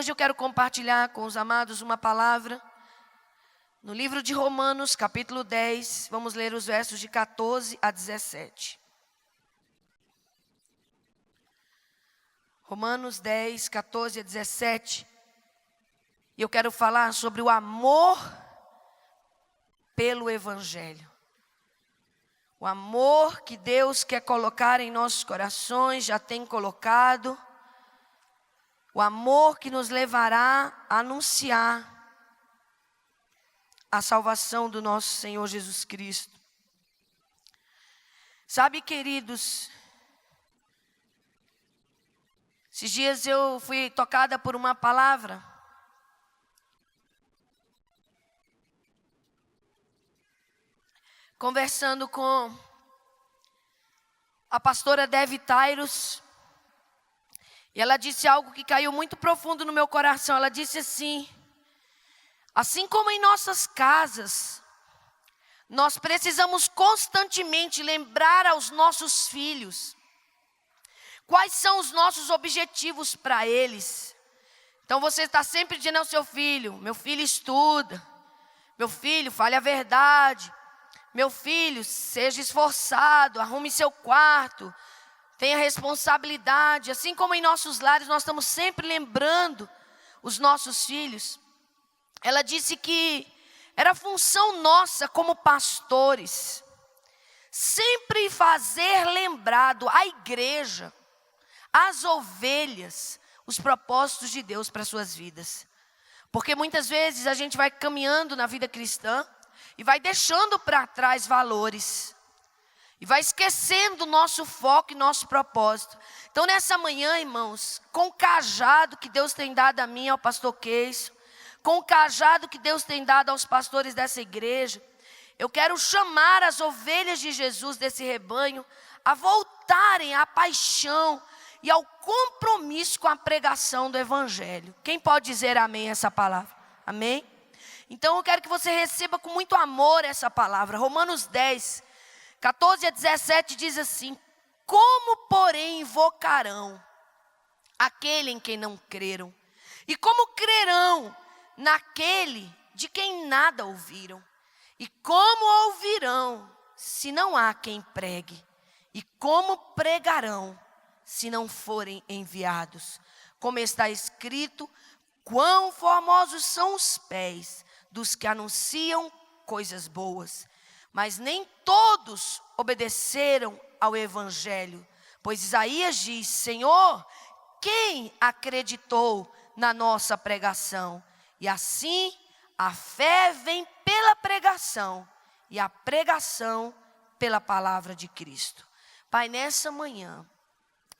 Hoje eu quero compartilhar com os amados uma palavra no livro de Romanos, capítulo 10. Vamos ler os versos de 14 a 17. Romanos 10, 14 a 17. E eu quero falar sobre o amor pelo Evangelho. O amor que Deus quer colocar em nossos corações, já tem colocado. O amor que nos levará a anunciar a salvação do nosso Senhor Jesus Cristo. Sabe, queridos, esses dias eu fui tocada por uma palavra. Conversando com a pastora Devi Tairos. E ela disse algo que caiu muito profundo no meu coração. Ela disse assim como em nossas casas, nós precisamos constantemente lembrar aos nossos filhos quais são os nossos objetivos para eles. Então você está sempre dizendo ao seu filho: meu filho estuda, meu filho fale a verdade, meu filho seja esforçado, arrume seu quarto, tenha responsabilidade. Assim como em nossos lares nós estamos sempre lembrando os nossos filhos. Ela disse que era função nossa como pastores sempre fazer lembrado à igreja, às ovelhas, os propósitos de Deus para suas vidas. Porque muitas vezes a gente vai caminhando na vida cristã e vai deixando para trás valores. E vai esquecendo o nosso foco e nosso propósito. Então nessa manhã, irmãos, com o cajado que Deus tem dado a mim, ao pastor Keyson, com o cajado que Deus tem dado aos pastores dessa igreja, eu quero chamar as ovelhas de Jesus desse rebanho a voltarem à paixão e ao compromisso com a pregação do Evangelho. Quem pode dizer amém a essa palavra? Amém? Então eu quero que você receba com muito amor essa palavra. Romanos 10, 14 a 17 diz assim: como, porém, invocarão aquele em quem não creram? E como crerão naquele de quem nada ouviram? E como ouvirão se não há quem pregue? E como pregarão se não forem enviados? Como está escrito: quão formosos são os pés dos que anunciam coisas boas. Mas nem todos obedeceram ao Evangelho. Pois Isaías diz: Senhor, quem acreditou na nossa pregação? E assim a fé vem pela pregação, e a pregação pela palavra de Cristo. Pai, nessa manhã,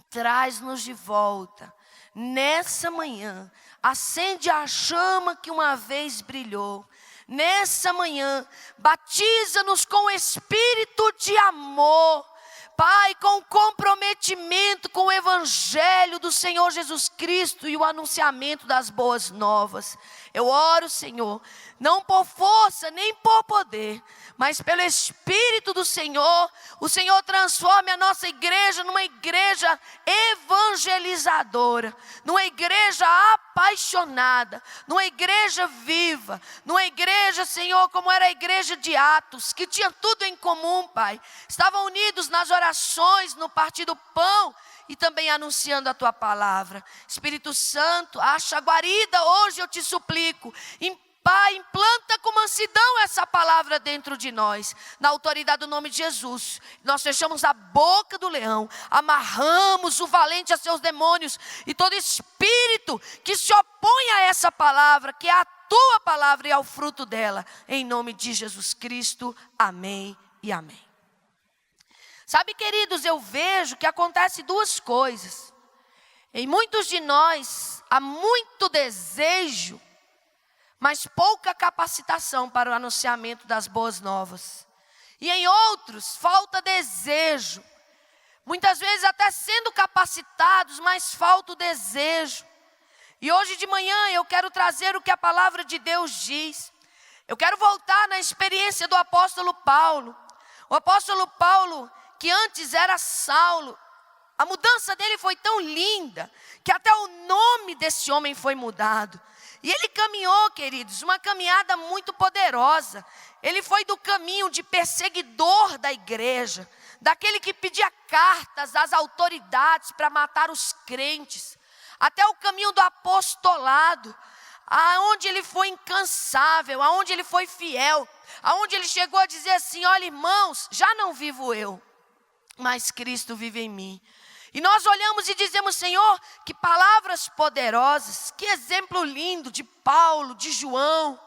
traz-nos de volta. Nessa manhã, acende a chama que uma vez brilhou. Nessa manhã, batiza-nos com o espírito de amor. Pai, com comprometimento com o Evangelho do Senhor Jesus Cristo e o anunciamento das boas novas. Eu oro, Senhor, não por força nem por poder, mas pelo Espírito do Senhor. O Senhor transforme a nossa igreja numa igreja evangelizadora, numa igreja apaixonada, numa igreja viva, numa igreja, Senhor, como era a igreja de Atos, que tinha tudo em comum, Pai. Estavam unidos nas orações, no partir do pão e também anunciando a Tua palavra. Espírito Santo, acha guarida hoje, eu te suplico. Pai, implanta com mansidão essa palavra dentro de nós, na autoridade do nome de Jesus. Nós fechamos a boca do leão, amarramos o valente a seus demônios e todo espírito que se opõe a essa palavra, que é a Tua palavra e ao fruto dela, em nome de Jesus Cristo, amém e amém. Sabe, queridos, eu vejo que acontece duas coisas. Em muitos de nós há muito desejo, mas pouca capacitação para o anunciamento das boas novas. E em outros, falta desejo. Muitas vezes até sendo capacitados, mas falta o desejo. E hoje de manhã eu quero trazer o que a palavra de Deus diz. Eu quero voltar na experiência do apóstolo Paulo. O apóstolo Paulo, que antes era Saulo, A mudança dele foi tão linda, que até o nome desse homem foi mudado. E ele caminhou, queridos, uma caminhada muito poderosa. Ele foi do caminho de perseguidor da igreja, daquele que pedia cartas às autoridades para matar os crentes, até o caminho do apostolado, aonde ele foi incansável, aonde ele foi fiel, aonde ele chegou a dizer assim: olha, irmãos, já não vivo eu, mas Cristo vive em mim. E nós olhamos e dizemos: Senhor, que palavras poderosas, que exemplo lindo de Paulo, de João,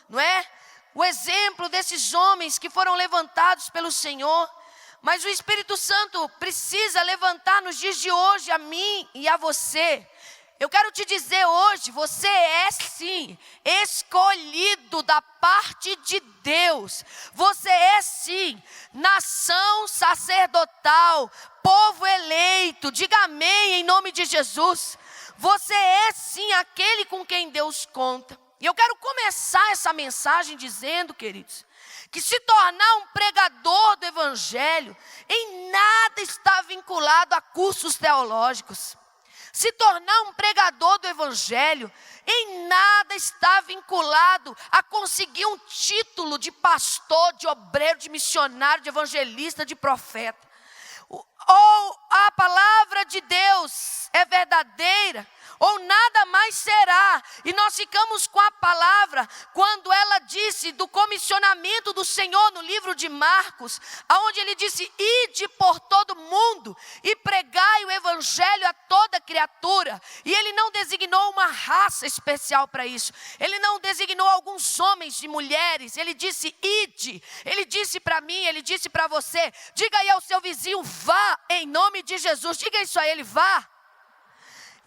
não é? O exemplo desses homens que foram levantados pelo Senhor. Mas o Espírito Santo precisa levantar nos dias de hoje a mim e a você. Eu quero te dizer hoje, você é sim escolhido da parte de Deus. Você é sim nação sacerdotal, povo eleito. Diga amém em nome de Jesus. Você é sim aquele com quem Deus conta. E eu quero começar essa mensagem dizendo, queridos, que se tornar um pregador do Evangelho em nada está vinculado a cursos teológicos. Se tornar um pregador do Evangelho em nada está vinculado a conseguir um título de pastor, de obreiro, de missionário, de evangelista, de profeta. Ou a palavra de Deus é verdadeira, ou nada mais será. E nós ficamos com a palavra quando ela disse do comissionamento do Senhor no livro de Marcos, aonde ele disse: ide por todo mundo e pregai o evangelho a toda criatura. E ele não designou uma raça especial para isso, ele não designou alguns homens e mulheres, ele disse ide. Ele disse para mim, ele disse para você: diga aí ao seu vizinho, vá em nome de Jesus. Diga isso a ele, vá.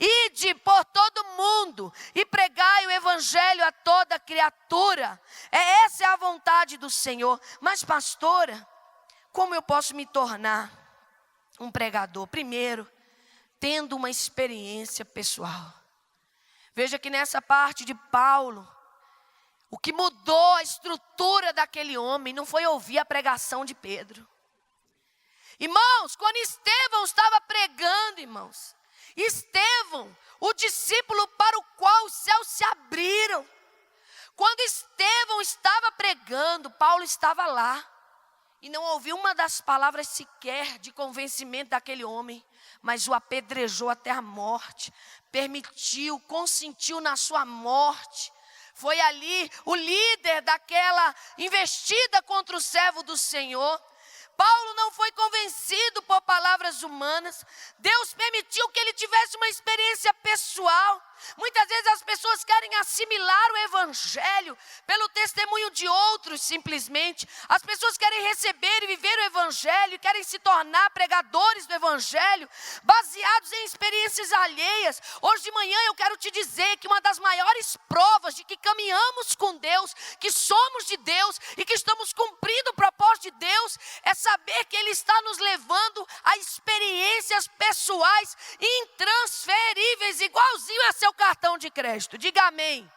Ide por todo mundo e pregai o evangelho a toda criatura. Essa é a vontade do Senhor. Mas pastora, como eu posso me tornar um pregador? Primeiro, tendo uma experiência pessoal. Veja que nessa parte de Paulo, o que mudou a estrutura daquele homem não foi ouvir a pregação de Pedro. Irmãos, quando Estevão estava pregando, irmãos, Estevão, o discípulo para o qual os céus se abriram. Quando Estevão estava pregando, Paulo estava lá e não ouviu uma das palavras sequer de convencimento daquele homem, mas o apedrejou até a morte, consentiu na sua morte. Foi ali o líder daquela investida contra o servo do Senhor. Paulo não foi convencido por palavras humanas. Deus permitiu que ele tivesse uma experiência pessoal. Muitas vezes as pessoas querem assimilar o evangelho pelo testemunho de outros simplesmente. As pessoas querem receber e viver o evangelho, querem se tornar pregadores do evangelho, baseados em experiências alheias. Hoje de manhã eu quero te dizer que uma das maiores provas de que caminhamos com Deus, que somos de Deus e que estamos cumprindo o propósito de Deus, é saber que Ele está nos levando a experiências pessoais intransferíveis, igualzinho a seu cartão de crédito. Diga amém.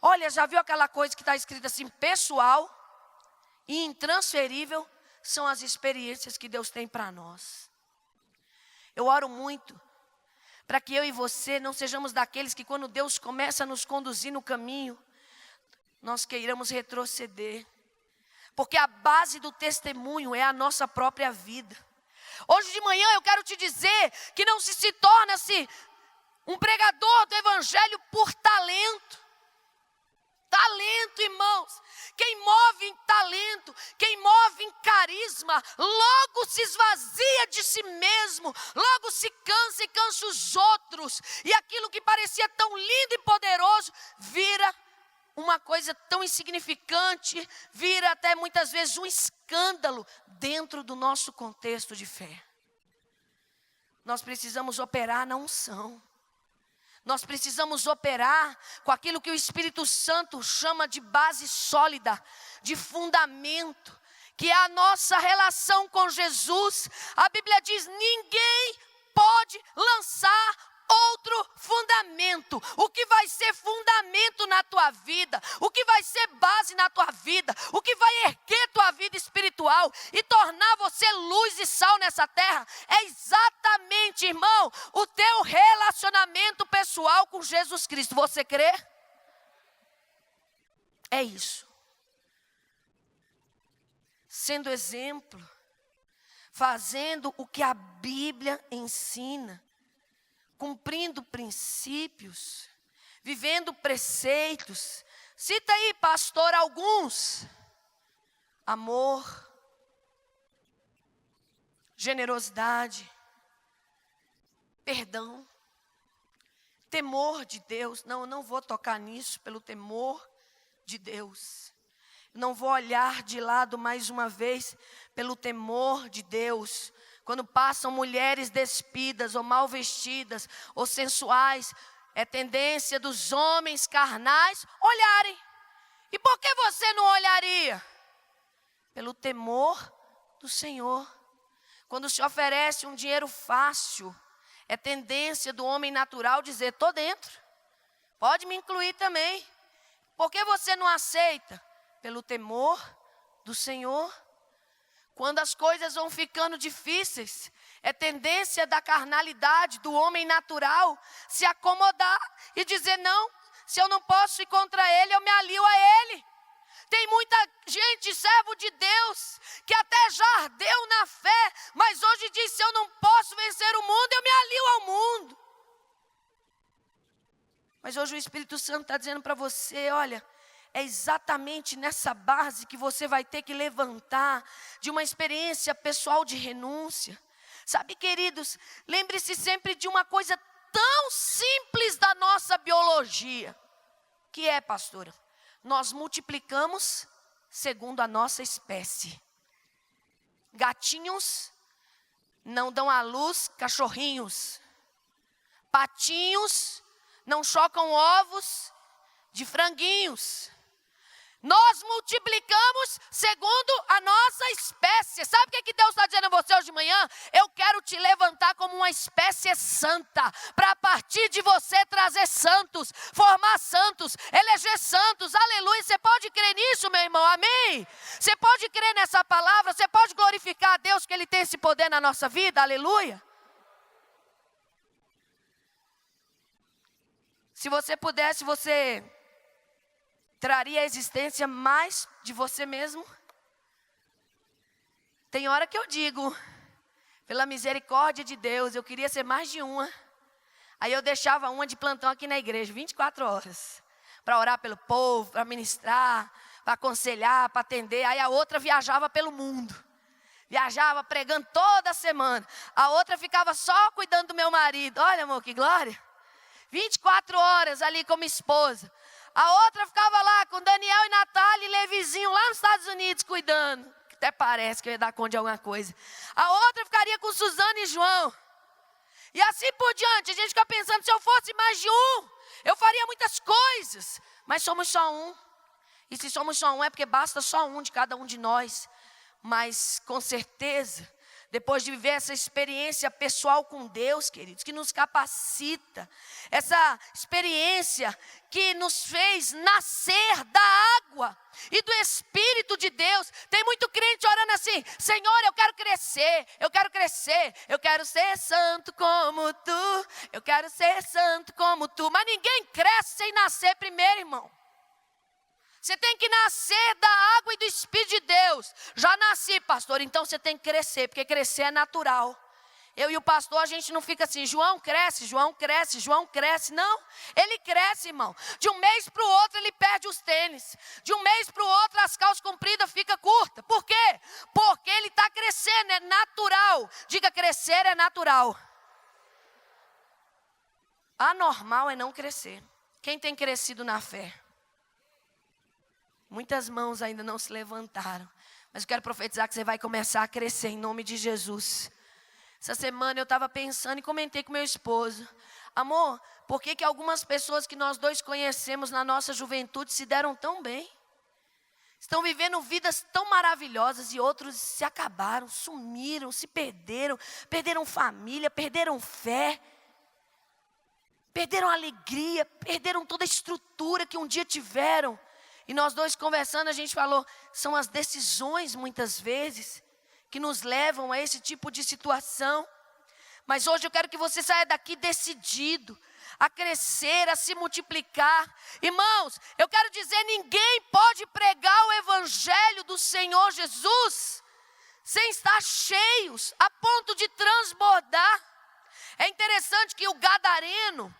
Olha, já viu aquela coisa que está escrita assim: pessoal e intransferível são as experiências que Deus tem para nós. Eu oro muito para que eu e você não sejamos daqueles que, quando Deus começa a nos conduzir no caminho, nós queiramos retroceder. Porque a base do testemunho é a nossa própria vida. Hoje de manhã eu quero te dizer que não se torna-se um pregador do evangelho por talento. Talento, irmãos. Quem move em talento, quem move em carisma, logo se esvazia de si mesmo, logo se cansa e cansa os outros. E aquilo que parecia tão lindo e poderoso vira uma coisa tão insignificante, vira até muitas vezes um escândalo dentro do nosso contexto de fé. Nós precisamos operar na unção. Nós precisamos operar com aquilo que o Espírito Santo chama de base sólida, de fundamento, que é a nossa relação com Jesus. A Bíblia diz: ninguém pode lançar outro fundamento. O que vai ser fundamento na tua vida, o que vai ser base na tua vida, o que vai erguer tua vida espiritual e tornar você luz e sal nessa terra, é exatamente, irmão, o teu relacionamento pessoal com Jesus Cristo. Você crê? É isso. Sendo exemplo, fazendo o que a Bíblia ensina, cumprindo princípios, vivendo preceitos. Cita aí, pastor, alguns: amor, generosidade, perdão, temor de Deus. Não, eu não vou tocar nisso pelo temor de Deus. Não vou olhar de lado mais uma vez pelo temor de Deus. Quando passam mulheres despidas ou mal vestidas ou sensuais, é tendência dos homens carnais olharem. E por que você não olharia? Pelo temor do Senhor. Quando se oferece um dinheiro fácil, é tendência do homem natural dizer: estou dentro, pode me incluir também. Por que você não aceita? Pelo temor do Senhor. Quando as coisas vão ficando difíceis, é tendência da carnalidade, do homem natural, se acomodar e dizer: não, se eu não posso ir contra ele, eu me alio a ele. Tem muita gente, servo de Deus, que até já ardeu na fé, mas hoje diz: se eu não posso vencer o mundo, eu me alio ao mundo. Mas hoje o Espírito Santo está dizendo para você: olha, é exatamente nessa base que você vai ter que levantar de uma experiência pessoal de renúncia. Sabe, queridos, lembre-se sempre de uma coisa tão simples da nossa biologia. Que é, pastora? Nós multiplicamos segundo a nossa espécie. Gatinhos não dão à luz cachorrinhos. Patinhos não chocam ovos de franguinhos. Nós multiplicamos segundo a nossa espécie. Sabe o que Deus está dizendo a você hoje de manhã? Eu quero te levantar como uma espécie santa, para a partir de você trazer santos, formar santos, eleger santos. Aleluia. Você pode crer nisso, meu irmão? Amém? Você pode crer nessa palavra? Você pode glorificar a Deus que Ele tem esse poder na nossa vida? Aleluia. Se você pudesse, você traria a existência mais de você mesmo? Tem hora que eu digo: pela misericórdia de Deus, eu queria ser mais de uma. Aí eu deixava uma de plantão aqui na igreja, 24 horas. Para orar pelo povo, para ministrar, para aconselhar, para atender. Aí a outra viajava pelo mundo. Viajava pregando toda semana. A outra ficava só cuidando do meu marido. Olha, amor, que glória. 24 horas ali como esposa. A outra ficava lá com Daniel e Natália e Levizinho lá nos Estados Unidos cuidando. Até parece que eu ia dar conta de alguma coisa. A outra ficaria com Suzana e João. E assim por diante. A gente fica pensando: se eu fosse mais de um, eu faria muitas coisas. Mas somos só um. E se somos só um, é porque basta só um de cada um de nós. Mas com certeza, depois de viver essa experiência pessoal com Deus, queridos, que nos capacita, essa experiência que nos fez nascer da água e do Espírito de Deus. Tem muito crente orando assim: Senhor, eu quero crescer, eu quero crescer, eu quero ser santo como Tu, eu quero ser santo como Tu. Mas ninguém cresce sem nascer primeiro, irmão. Você tem que nascer da água e do Espírito de Deus. Já nasci, pastor, então você tem que crescer, porque crescer é natural. Eu e o pastor, a gente não fica assim: João cresce, João cresce, João cresce. Não, ele cresce, irmão. De um mês para o outro ele perde os tênis. De um mês para o outro as calças compridas ficam curtas. Por quê? Porque ele está crescendo, é natural. Diga: crescer é natural. Anormal é não crescer. Quem tem crescido na fé? Muitas mãos ainda não se levantaram. Mas eu quero profetizar que você vai começar a crescer em nome de Jesus. Essa semana eu estava pensando e comentei com meu esposo: amor, por que algumas pessoas que nós dois conhecemos na nossa juventude se deram tão bem? Estão vivendo vidas tão maravilhosas e outros se acabaram, sumiram, se perderam, perderam família, perderam fé. perderam a alegria, perderam toda a estrutura que um dia tiveram. E nós dois conversando, a gente falou, são as decisões muitas vezes que nos levam a esse tipo de situação. Mas hoje eu quero que você saia daqui decidido a crescer, a se multiplicar. Irmãos, eu quero dizer, ninguém pode pregar o evangelho do Senhor Jesus sem estar cheios, a ponto de transbordar. É interessante que o gadareno,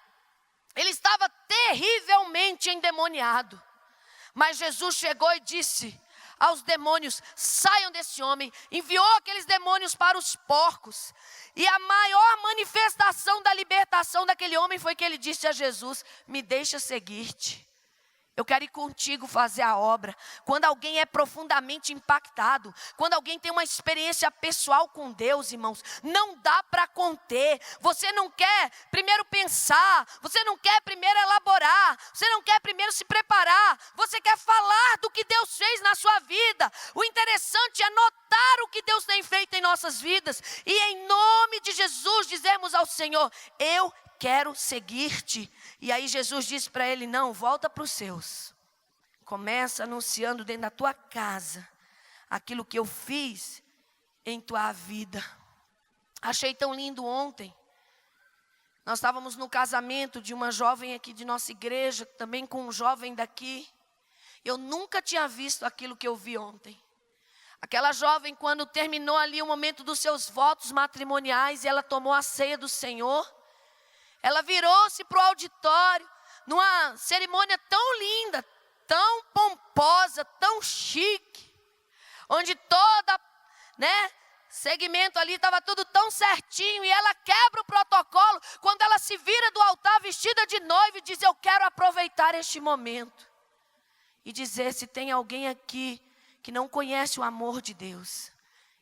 ele estava terrivelmente endemoniado. Mas Jesus chegou e disse aos demônios, saiam desse homem. Enviou aqueles demônios para os porcos. E a maior manifestação da libertação daquele homem foi que ele disse a Jesus, me deixa seguir-te. Eu quero ir contigo fazer a obra. Quando alguém é profundamente impactado, quando alguém tem uma experiência pessoal com Deus, irmãos, não dá para conter. Você não quer primeiro pensar, você não quer primeiro elaborar, você não quer primeiro se preparar, você quer falar do que Deus fez na sua vida. O interessante é notar o que Deus tem feito em nossas vidas e em nome de Jesus dizemos ao Senhor, eu quero seguir-te. E aí Jesus disse para ele, não, volta para os seus. Começa anunciando dentro da tua casa aquilo que eu fiz em tua vida. Achei tão lindo ontem. Nós estávamos no casamento de uma jovem aqui de nossa igreja, também com um jovem daqui. Eu nunca tinha visto aquilo que eu vi ontem. Aquela jovem, quando terminou ali o momento dos seus votos matrimoniais, e ela tomou a ceia do Senhor, ela virou-se para o auditório, numa cerimônia tão linda, tão pomposa, tão chique, onde toda, segmento ali estava tudo tão certinho, e ela quebra o protocolo, quando ela se vira do altar vestida de noiva e diz, eu quero aproveitar este momento, e dizer, se tem alguém aqui que não conhece o amor de Deus,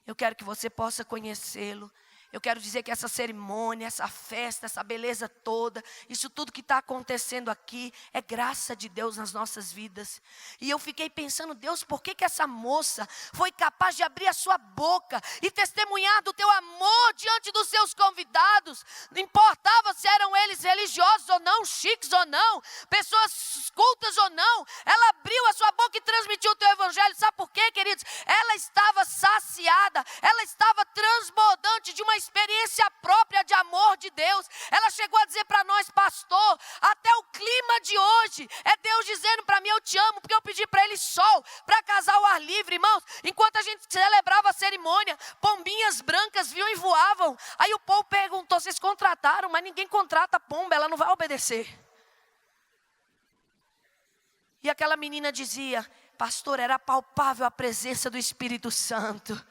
eu quero que você possa conhecê-lo. Eu quero dizer que essa cerimônia, essa festa, essa beleza toda, isso tudo que está acontecendo aqui, é graça de Deus nas nossas vidas. E eu fiquei pensando, Deus, por que essa moça foi capaz de abrir a sua boca e testemunhar do teu amor diante dos seus convidados? Não importava se eram eles religiosos ou não, chiques ou não, pessoas cultas ou não, ela abriu a sua boca e transmitiu o teu evangelho. Sabe por quê, queridos? Ela estava saciada, ela estava transbordante de uma experiência própria de amor de Deus. Ela chegou a dizer para nós, pastor, até o clima de hoje é Deus dizendo para mim, eu te amo, porque eu pedi para ele sol, para casar ao ar livre, irmãos. Enquanto a gente celebrava a cerimônia, pombinhas brancas vinham e voavam. Aí o povo perguntou, vocês contrataram? Mas ninguém contrata pomba, ela não vai obedecer. E aquela menina dizia, pastor, era palpável a presença do Espírito Santo.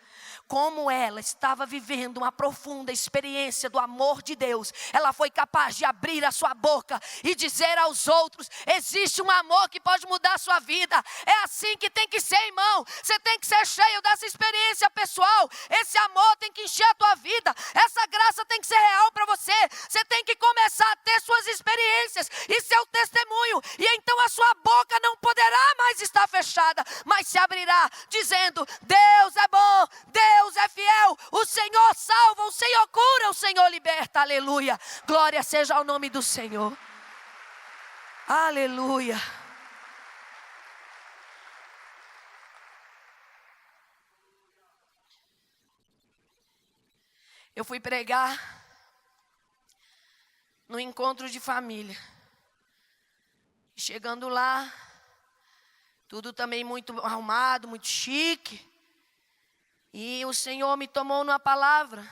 Como ela estava vivendo uma profunda experiência do amor de Deus, ela foi capaz de abrir a sua boca e dizer aos outros, existe um amor que pode mudar a sua vida. É assim que tem que ser, irmão. Você tem que ser cheio dessa experiência pessoal. Esse amor tem que encher a tua vida. Essa graça tem que ser real para você. Você tem que começar a ter suas experiências e seu testemunho. E então a sua boca não poderá mais estar fechada, mas se abrirá dizendo, Deus é bom, Deus é fiel, o Senhor salva, o Senhor cura, o Senhor liberta, aleluia. Glória seja ao nome do Senhor. Aleluia. Eu fui pregar no encontro de família. Chegando lá, tudo também muito arrumado, muito chique. E o Senhor me tomou numa palavra.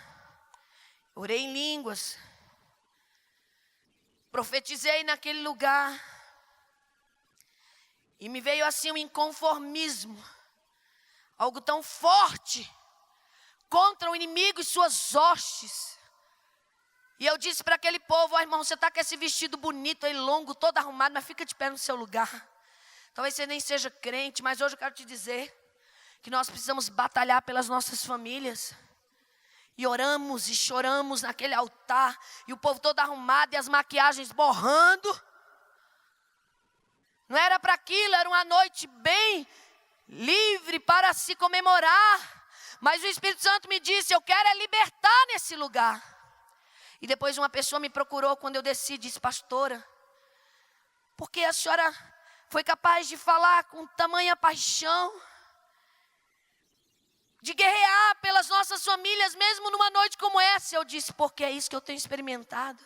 Orei em línguas. Profetizei naquele lugar. E me veio assim um inconformismo. Algo tão forte contra o inimigo e suas hostes. E eu disse para aquele povo, irmão, você está com esse vestido bonito aí, longo, todo arrumado, mas fica de pé no seu lugar. Talvez você nem seja crente, mas hoje eu quero te dizer que nós precisamos batalhar pelas nossas famílias. E oramos e choramos naquele altar, e o povo todo arrumado e as maquiagens borrando. Não era para aquilo, era uma noite bem livre para se comemorar. Mas o Espírito Santo me disse, eu quero é libertar nesse lugar. E depois uma pessoa me procurou quando eu desci e disse: pastora, por que a senhora foi capaz de falar com tamanha paixão, de guerrear pelas nossas famílias, mesmo numa noite como essa? Eu disse: porque é isso que eu tenho experimentado.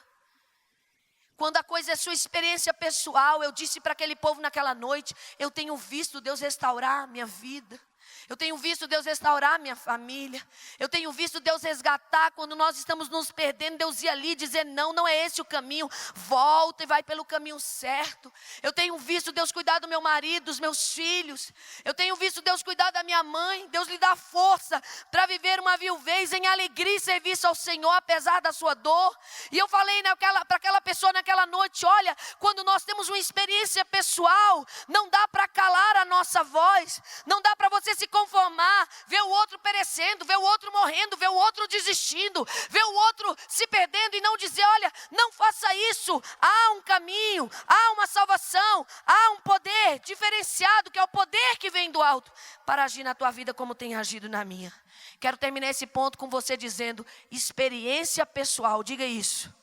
Quando a coisa é sua experiência pessoal, eu disse para aquele povo naquela noite: eu tenho visto Deus restaurar a minha vida. Eu tenho visto Deus restaurar a minha família. Eu tenho visto Deus resgatar quando nós estamos nos perdendo. Deus ir ali e dizer: não, não é esse o caminho. Volta e vai pelo caminho certo. Eu tenho visto Deus cuidar do meu marido, dos meus filhos. Eu tenho visto Deus cuidar da minha mãe. Deus lhe dá força para viver uma viuvez em alegria e serviço ao Senhor, apesar da sua dor. E eu falei para aquela pessoa naquela noite: olha, quando nós temos uma experiência pessoal, não dá para calar a nossa voz. Não dá para você se conformar, ver o outro perecendo, ver o outro morrendo, ver o outro desistindo, ver o outro se perdendo e não dizer: olha, não faça isso. Há um caminho, há uma salvação, há um poder diferenciado, que é o poder que vem do alto, para agir na tua vida como tem agido na minha. Quero terminar esse ponto com você dizendo: experiência pessoal, diga isso.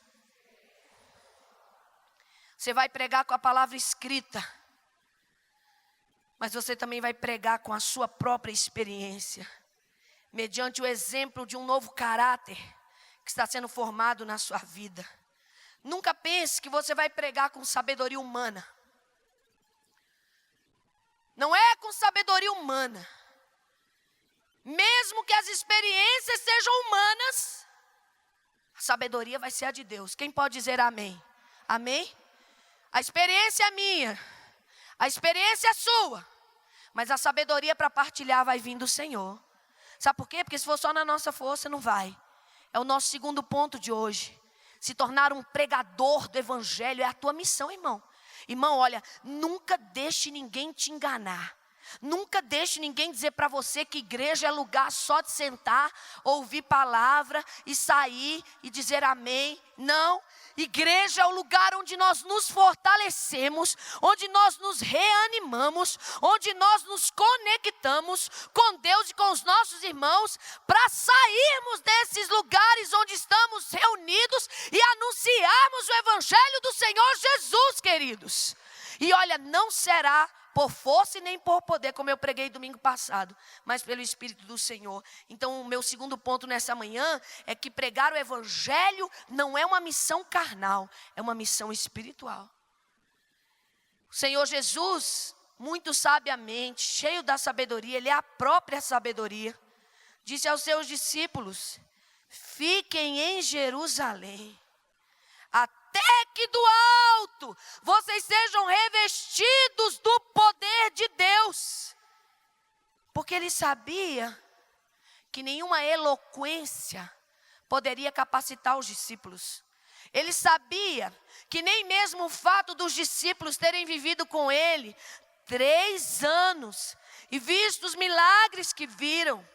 Você vai pregar com a palavra escrita, mas você também vai pregar com a sua própria experiência, mediante o exemplo de um novo caráter que está sendo formado na sua vida. Nunca pense que você vai pregar com sabedoria humana. Não é com sabedoria humana. Mesmo que as experiências sejam humanas, a sabedoria vai ser a de Deus. Quem pode dizer amém? Amém? A experiência é minha, a experiência é sua, mas a sabedoria para partilhar vai vir do Senhor. Sabe por quê? Porque se for só na nossa força, não vai. É o nosso segundo ponto de hoje. Se tornar um pregador do Evangelho é a tua missão, irmão. Irmão, olha, nunca deixe ninguém te enganar. Nunca deixe ninguém dizer para você que igreja é lugar só de sentar, ouvir palavra e sair e dizer amém. Não. Igreja é o lugar onde nós nos fortalecemos, onde nós nos reanimamos, onde nós nos conectamos com Deus e com os nossos irmãos, para sairmos desses lugares onde estamos reunidos e anunciarmos o Evangelho do Senhor Jesus, queridos. E olha, não será por força e nem por poder, como eu preguei domingo passado, mas pelo Espírito do Senhor. Então o meu segundo ponto nessa manhã é que pregar o Evangelho não é uma missão carnal, é uma missão espiritual. O Senhor Jesus, muito sabiamente, cheio da sabedoria, Ele é a própria sabedoria, disse aos seus discípulos: fiquem em Jerusalém, até que do alto vocês sejam revestidos do poder de Deus. Porque ele sabia que nenhuma eloquência poderia capacitar os discípulos. Ele sabia que nem mesmo o fato dos discípulos terem vivido com ele 3 anos e visto os milagres que viram,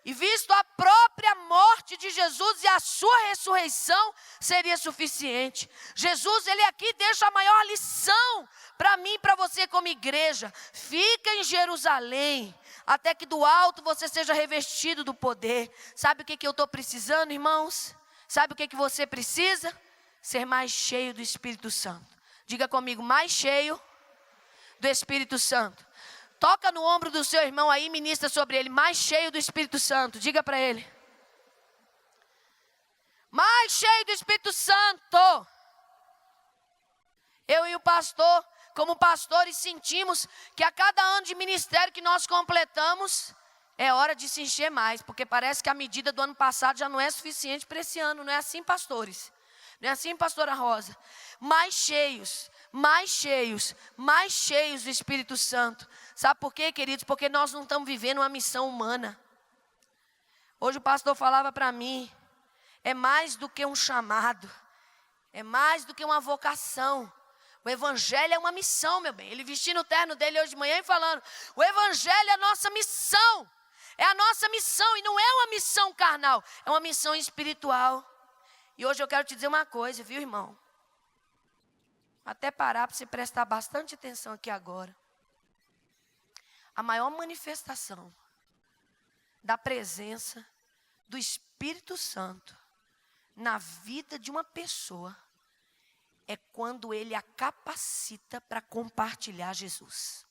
e visto a própria morte de Jesus e a sua ressurreição, seria suficiente. Jesus, ele aqui deixa a maior lição para mim e para você como igreja: fica em Jerusalém, até que do alto você seja revestido do poder. Sabe o que eu estou precisando, irmãos? Sabe o que você precisa? Ser mais cheio do Espírito Santo. Diga comigo: mais cheio do Espírito Santo. Toca no ombro do seu irmão aí e ministra sobre ele: mais cheio do Espírito Santo. Diga para ele: mais cheio do Espírito Santo. Eu e o pastor, como pastores, sentimos que a cada ano de ministério que nós completamos, é hora de se encher mais, porque parece que a medida do ano passado já não é suficiente para esse ano. Não é assim, pastores? Não é assim, pastora Rosa? Mais cheios, mais cheios, mais cheios do Espírito Santo. Sabe por quê, queridos? Porque nós não estamos vivendo uma missão humana. Hoje o pastor falava para mim: é mais do que um chamado, é mais do que uma vocação. O Evangelho é uma missão, meu bem. Ele vestindo o terno dele hoje de manhã e falando: o Evangelho é a nossa missão. É a nossa missão, e não é uma missão carnal, é uma missão espiritual. E hoje eu quero te dizer uma coisa, viu, irmão? Até parar para você prestar bastante atenção aqui agora. A maior manifestação da presença do Espírito Santo na vida de uma pessoa é quando ele a capacita para compartilhar Jesus.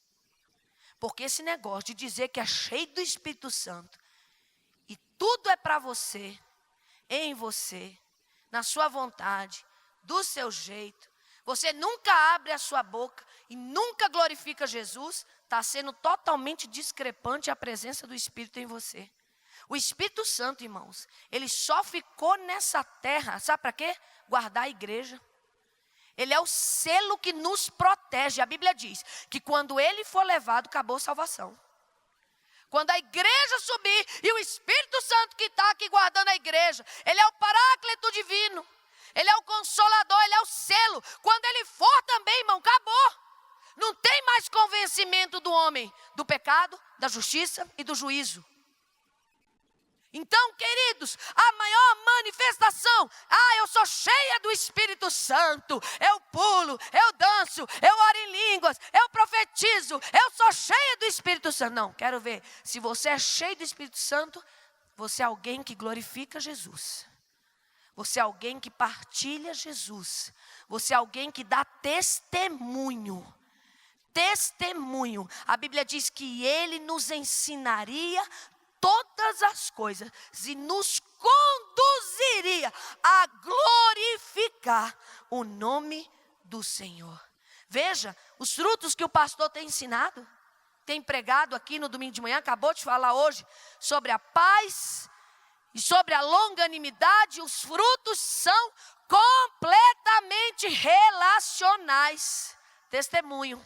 Porque esse negócio de dizer que é cheio do Espírito Santo e tudo é para você, em você, na sua vontade, do seu jeito, você nunca abre a sua boca e nunca glorifica Jesus, está sendo totalmente discrepante a presença do Espírito em você. O Espírito Santo, irmãos, ele só ficou nessa terra, sabe para quê? Guardar a igreja. Ele é o selo que nos protege. A Bíblia diz que quando ele for levado, acabou a salvação. Quando a igreja subir e o Espírito Santo que está aqui guardando a igreja, ele é o Paráclito divino, ele é o Consolador, ele é o selo. Quando ele for também, irmão, acabou. Não tem mais convencimento do homem do pecado, da justiça e do juízo. Então, queridos, a maior manifestação, eu sou cheia do Espírito Santo, eu pulo, eu danço, eu oro em línguas, eu profetizo, eu sou cheia do Espírito Santo. Não, quero ver, se você é cheio do Espírito Santo, você é alguém que glorifica Jesus. Você é alguém que partilha Jesus. Você é alguém que dá testemunho. Testemunho. A Bíblia diz que ele nos ensinaria todas as coisas e nos conduziria a glorificar o nome do Senhor. Veja, os frutos que o pastor tem ensinado, tem pregado aqui no domingo de manhã, acabou de falar hoje sobre a paz e sobre a longanimidade. Os frutos são completamente relacionais. Testemunho.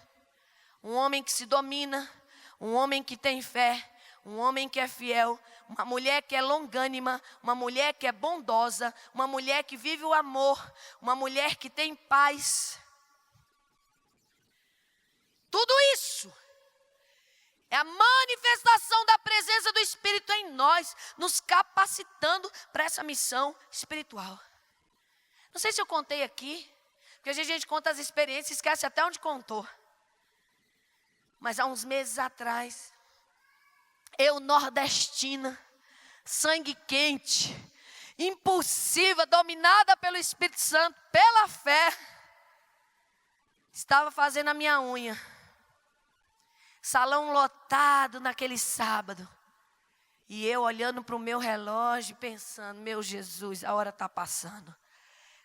Um homem que se domina, um homem que tem fé, um homem que é fiel, uma mulher que é longânima, uma mulher que é bondosa, uma mulher que vive o amor, uma mulher que tem paz. Tudo isso é a manifestação da presença do Espírito em nós, nos capacitando para essa missão espiritual. Não sei se eu contei aqui, porque às vezes a gente conta as experiências e esquece até onde contou. Mas há uns meses atrás, eu, nordestina, sangue quente, impulsiva, dominada pelo Espírito Santo, pela fé, estava fazendo a minha unha. Salão lotado naquele sábado. E eu olhando para o meu relógio, pensando, meu Jesus, a hora está passando.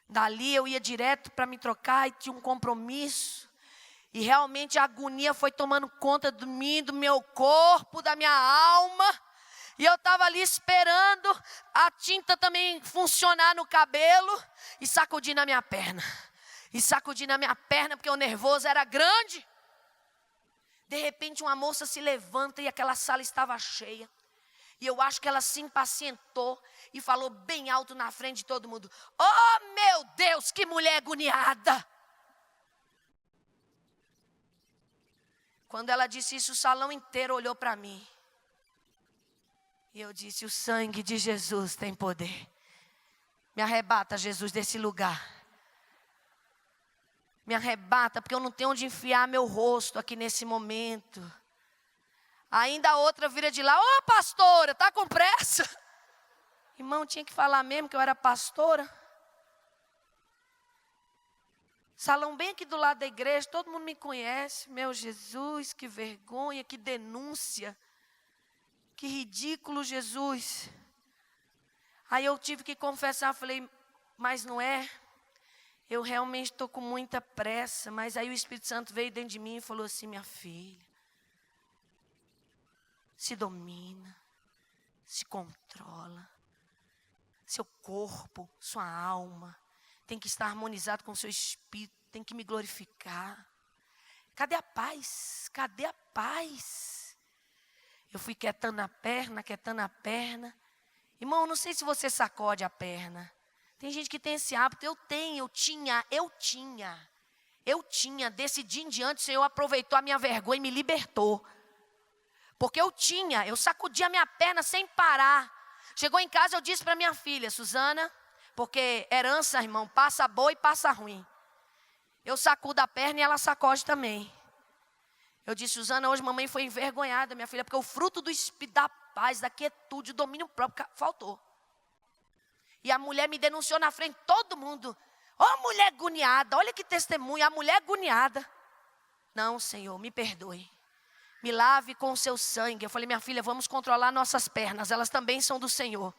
Dali eu ia direto para me trocar e tinha um compromisso. E realmente a agonia foi tomando conta de mim, do meu corpo, da minha alma. E eu estava ali esperando a tinta também funcionar no cabelo e sacudindo a minha perna. E sacudindo a minha perna porque o nervoso era grande. De repente uma moça se levanta e aquela sala estava cheia. E eu acho que ela se impacientou e falou bem alto na frente de todo mundo: "Oh meu Deus, que mulher agoniada!" Quando ela disse isso, o salão inteiro olhou para mim. E eu disse: o sangue de Jesus tem poder. Me arrebata, Jesus, desse lugar. Me arrebata, porque eu não tenho onde enfiar meu rosto aqui nesse momento. Ainda a outra vira de lá: ô pastora, tá com pressa? Irmão, tinha que falar mesmo que eu era pastora. Salão bem aqui do lado da igreja, todo mundo me conhece. Meu Jesus, que vergonha, que denúncia. Que ridículo, Jesus. Aí eu tive que confessar, falei: mas não é? Eu realmente estou com muita pressa. Mas aí o Espírito Santo veio dentro de mim e falou assim: minha filha, se domina, se controla. Seu corpo, sua alma tem que estar harmonizado com o seu espírito, tem que me glorificar. Cadê a paz? Cadê a paz? Eu fui quietando a perna. Irmão, não sei se você sacode a perna. Tem gente que tem esse hábito. Eu tinha. Desse dia em diante, o Senhor aproveitou a minha vergonha e me libertou. Porque eu sacudia a minha perna sem parar. Chegou em casa, eu disse para minha filha: Suzana, porque herança, irmão, passa boa e passa ruim. Eu sacudo a perna e ela sacode também. Eu disse: Suzana, hoje mamãe foi envergonhada, minha filha, porque o fruto do Espírito, da paz, da quietude, do domínio próprio faltou. E a mulher me denunciou na frente de todo mundo. Ó, mulher agoniada, olha que testemunho, a mulher agoniada. Não, Senhor, me perdoe. Me lave com o seu sangue. Eu falei, minha filha, vamos controlar nossas pernas, elas também são do Senhor.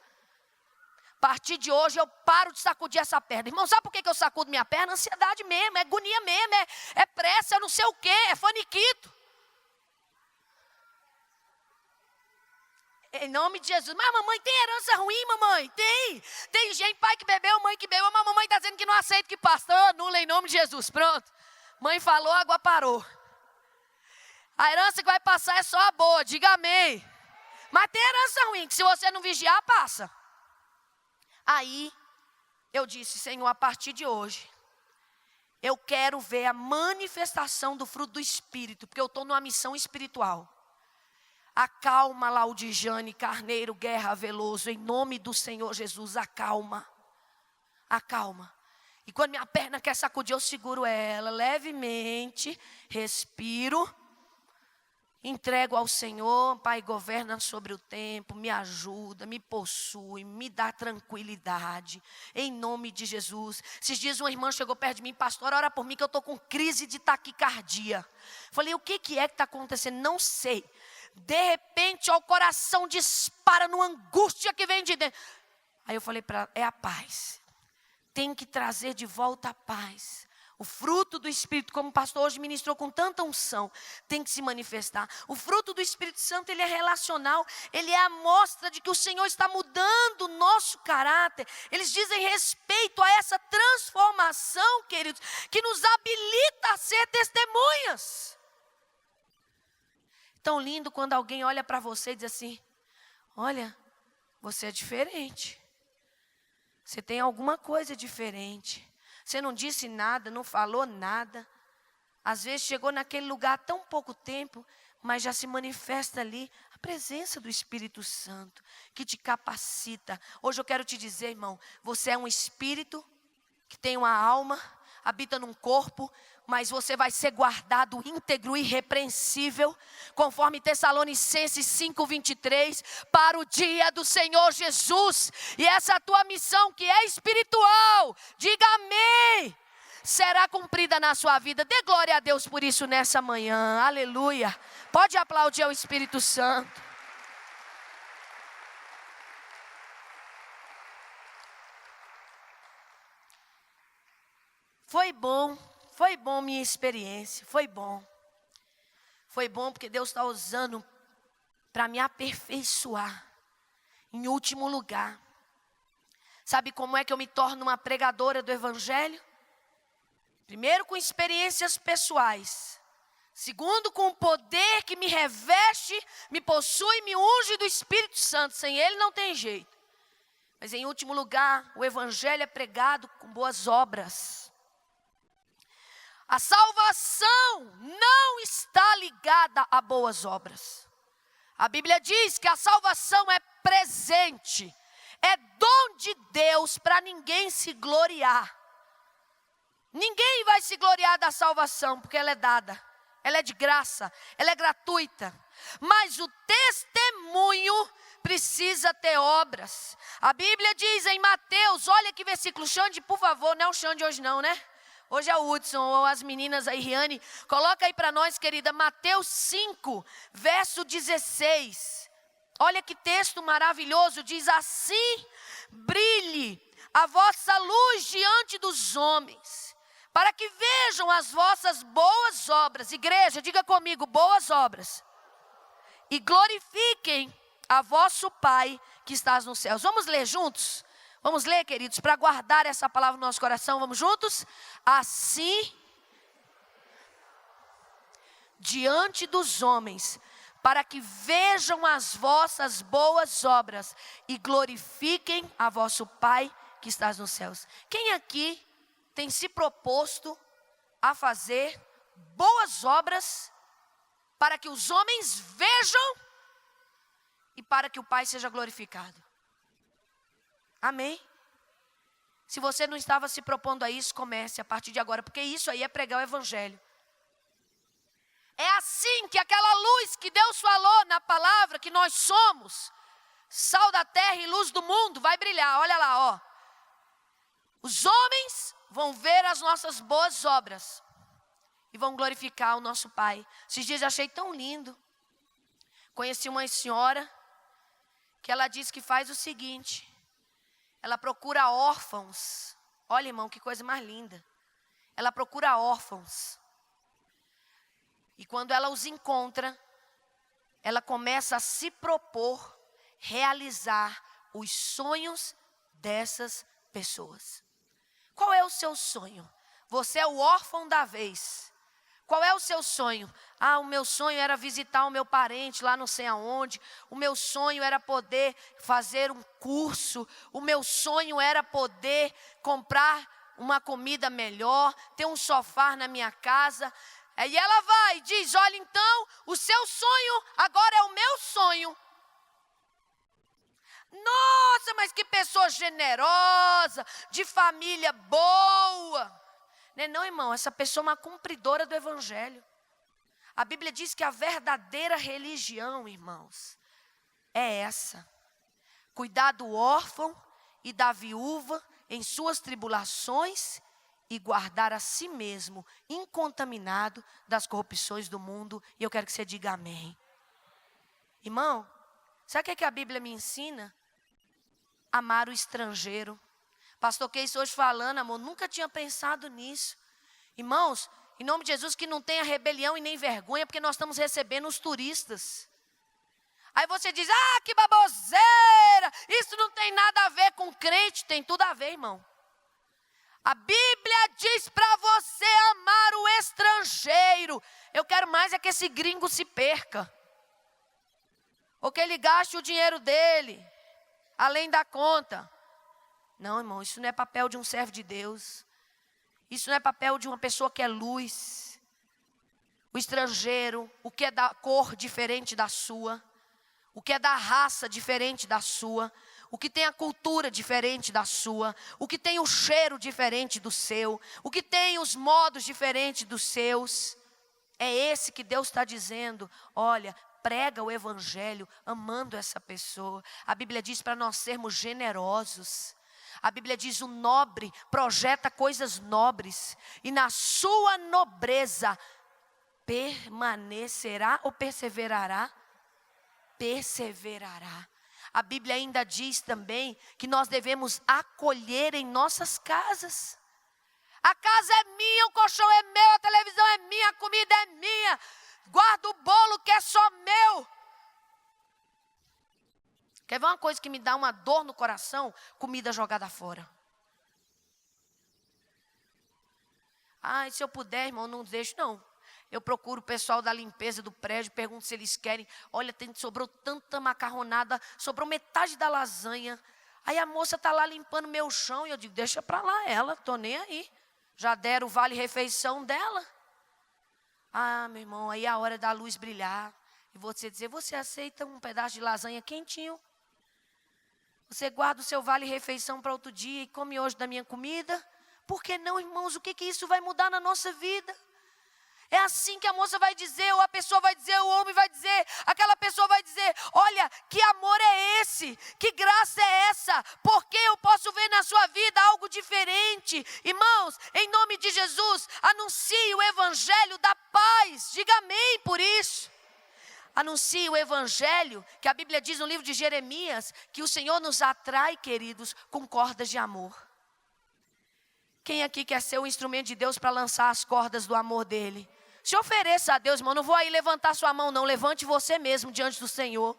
A partir de hoje eu paro de sacudir essa perna. Irmão, sabe por que eu sacudo minha perna? Ansiedade mesmo, é agonia mesmo, é pressa, é não sei o quê, é faniquito. Em nome de Jesus. Mas mamãe, tem herança ruim, mamãe? Tem. Tem gente, pai que bebeu, mãe que bebeu, mas mamãe está dizendo que não aceita que passa. Anula em nome de Jesus, pronto. Mãe falou, água parou. A herança que vai passar é só a boa, diga amém. Mas tem herança ruim, que se você não vigiar, passa. Aí, eu disse, Senhor, a partir de hoje, eu quero ver a manifestação do fruto do Espírito, porque eu estou numa missão espiritual. Acalma, Laudijane, Carneiro, Guerra, Veloso, em nome do Senhor Jesus, acalma. Acalma. E quando minha perna quer sacudir, eu seguro ela levemente, respiro. Entrego ao Senhor, Pai, governa sobre o tempo, me ajuda, me possui, me dá tranquilidade, em nome de Jesus. Esses dias uma irmã chegou perto de mim, pastor, ora por mim que eu estou com crise de taquicardia. Falei, o que é que está acontecendo? Não sei. De repente, o coração dispara numa angústia que vem de dentro. Aí eu falei para ela, é a paz. Tem que trazer de volta a paz. O fruto do Espírito, como o pastor hoje ministrou com tanta unção, tem que se manifestar. O fruto do Espírito Santo, ele é relacional. Ele é a mostra de que o Senhor está mudando o nosso caráter. Eles dizem respeito a essa transformação, queridos, que nos habilita a ser testemunhas. Tão lindo quando alguém olha para você e diz assim, olha, você é diferente. Você tem alguma coisa diferente. Você não disse nada, não falou nada. Às vezes chegou naquele lugar há tão pouco tempo, mas já se manifesta ali a presença do Espírito Santo, que te capacita. Hoje eu quero te dizer, irmão, você é um espírito que tem uma alma, habita num corpo, mas você vai ser guardado íntegro e irrepreensível, conforme Tessalonicenses 5:23, para o dia do Senhor Jesus. E essa é a tua missão que é espiritual, diga amém, será cumprida na sua vida. Dê glória a Deus por isso nessa manhã, aleluia. Pode aplaudir ao Espírito Santo. Foi bom minha experiência, foi bom. Foi bom porque Deus está usando para me aperfeiçoar. Em último lugar, sabe como é que eu me torno uma pregadora do Evangelho? Primeiro, com experiências pessoais. Segundo, com o poder que me reveste, me possui, me unge do Espírito Santo. Sem Ele não tem jeito. Mas em último lugar, o Evangelho é pregado com boas obras. A salvação não está ligada a boas obras. A Bíblia diz que a salvação é presente, é dom de Deus para ninguém se gloriar. Ninguém vai se gloriar da salvação, porque ela é dada, ela é de graça, ela é gratuita. Mas o testemunho precisa ter obras. A Bíblia diz em Mateus, olha que versículo, Xande, por favor, não é o Xande hoje não, né? Hoje é o Hudson, ou as meninas aí, Riane, coloca aí para nós, querida, Mateus 5, verso 16. Olha que texto maravilhoso, diz assim, brilhe a vossa luz diante dos homens, para que vejam as vossas boas obras. Igreja, diga comigo, boas obras. E glorifiquem a vosso Pai que estás nos céus. Vamos ler juntos? Vamos ler, queridos, para guardar essa palavra no nosso coração. Vamos juntos? Assim, diante dos homens, para que vejam as vossas boas obras e glorifiquem a vosso Pai que estás nos céus. Quem aqui tem se proposto a fazer boas obras para que os homens vejam e para que o Pai seja glorificado? Amém? Se você não estava se propondo a isso, comece a partir de agora, porque isso aí é pregar o Evangelho. É assim que aquela luz que Deus falou na palavra, que nós somos, sal da terra e luz do mundo, vai brilhar. Olha lá, ó. Os homens vão ver as nossas boas obras e vão glorificar o nosso Pai. Esses dias eu achei tão lindo. Conheci uma senhora que ela diz que faz o seguinte: ela procura órfãos. Olha, irmão, que coisa mais linda. Ela procura órfãos. E quando ela os encontra, ela começa a se propor realizar os sonhos dessas pessoas. Qual é o seu sonho? Você é o órfão da vez. Qual é o seu sonho? O meu sonho era visitar o meu parente lá não sei aonde. O meu sonho era poder fazer um curso. O meu sonho era poder comprar uma comida melhor, ter um sofá na minha casa. E ela vai e diz: olha, então, o seu sonho agora é o meu sonho. Nossa, mas que pessoa generosa, de família boa. Não, irmão, essa pessoa é uma cumpridora do evangelho. A Bíblia diz que a verdadeira religião, irmãos, é essa: cuidar do órfão e da viúva em suas tribulações e guardar a si mesmo incontaminado das corrupções do mundo. E eu quero que você diga amém. Irmão, sabe o que a Bíblia me ensina? Amar o estrangeiro. Pastor Keis hoje falando, amor, nunca tinha pensado nisso. Irmãos, em nome de Jesus, que não tenha rebelião e nem vergonha, porque nós estamos recebendo os turistas. Aí você diz: que baboseira, isso não tem nada a ver com crente. Tem tudo a ver, irmão. A Bíblia diz para você amar o estrangeiro. Eu quero mais é que esse gringo se perca, ou que ele gaste o dinheiro dele além da conta. Não, irmão, isso não é papel de um servo de Deus. Isso não é papel de uma pessoa que é luz. O estrangeiro, o que é da cor diferente da sua, o que é da raça diferente da sua, o que tem a cultura diferente da sua, o que tem o cheiro diferente do seu, o que tem os modos diferentes dos seus. É esse que Deus está dizendo: olha, prega o evangelho amando essa pessoa. A Bíblia diz para nós sermos generosos. A Bíblia diz: o nobre projeta coisas nobres, e na sua nobreza permanecerá ou perseverará? Perseverará. A Bíblia ainda diz também que nós devemos acolher em nossas casas. A casa é minha, o colchão é meu, a televisão é minha, a comida é minha. Guarda o bolo que é só meu. Quer ver uma coisa que me dá uma dor no coração? Comida jogada fora. Se eu puder, irmão, não deixo, não. Eu procuro o pessoal da limpeza do prédio, pergunto se eles querem. Olha, sobrou tanta macarronada, sobrou metade da lasanha. Aí a moça está lá limpando meu chão e eu digo: deixa para lá ela, estou nem aí. Já deram o vale-refeição dela. Meu irmão, aí é a hora da luz brilhar. E você dizer: você aceita um pedaço de lasanha quentinho? Você guarda o seu vale-refeição para outro dia e come hoje da minha comida? Por que não, irmãos? O que isso vai mudar na nossa vida? É assim que a moça vai dizer, ou a pessoa vai dizer, o homem vai dizer, aquela pessoa vai dizer: olha, que amor é esse? Que graça é essa? Porque eu posso ver na sua vida algo diferente. Irmãos, em nome de Jesus, anuncie o evangelho da paz. Diga amém por isso. Anuncie o evangelho, que a Bíblia diz no livro de Jeremias, que o Senhor nos atrai, queridos, com cordas de amor. Quem aqui quer ser o instrumento de Deus para lançar as cordas do amor dele? Se ofereça a Deus, irmão. Não vou aí levantar sua mão, não. Levante você mesmo diante do Senhor.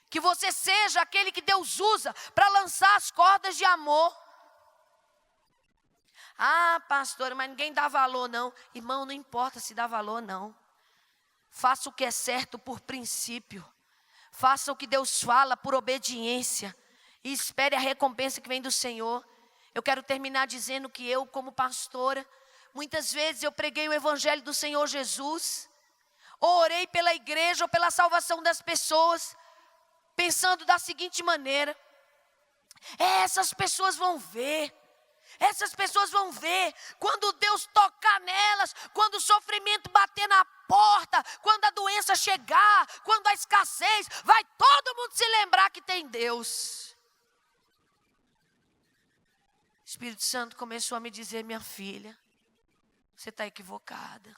Que você seja aquele que Deus usa para lançar as cordas de amor. Pastor, mas ninguém dá valor, não. Irmão, não importa se dá valor, não. Faça o que é certo por princípio. Faça o que Deus fala por obediência. E espere a recompensa que vem do Senhor. Eu quero terminar dizendo que eu, como pastora, muitas vezes eu preguei o evangelho do Senhor Jesus, ou orei pela igreja ou pela salvação das pessoas, pensando da seguinte maneira: essas pessoas vão ver, Essas pessoas vão ver quando Deus tocar nelas, quando o sofrimento bater na porta, quando a doença chegar, quando a escassez, vai todo mundo se lembrar que tem Deus. O Espírito Santo começou a me dizer: minha filha, você está equivocada.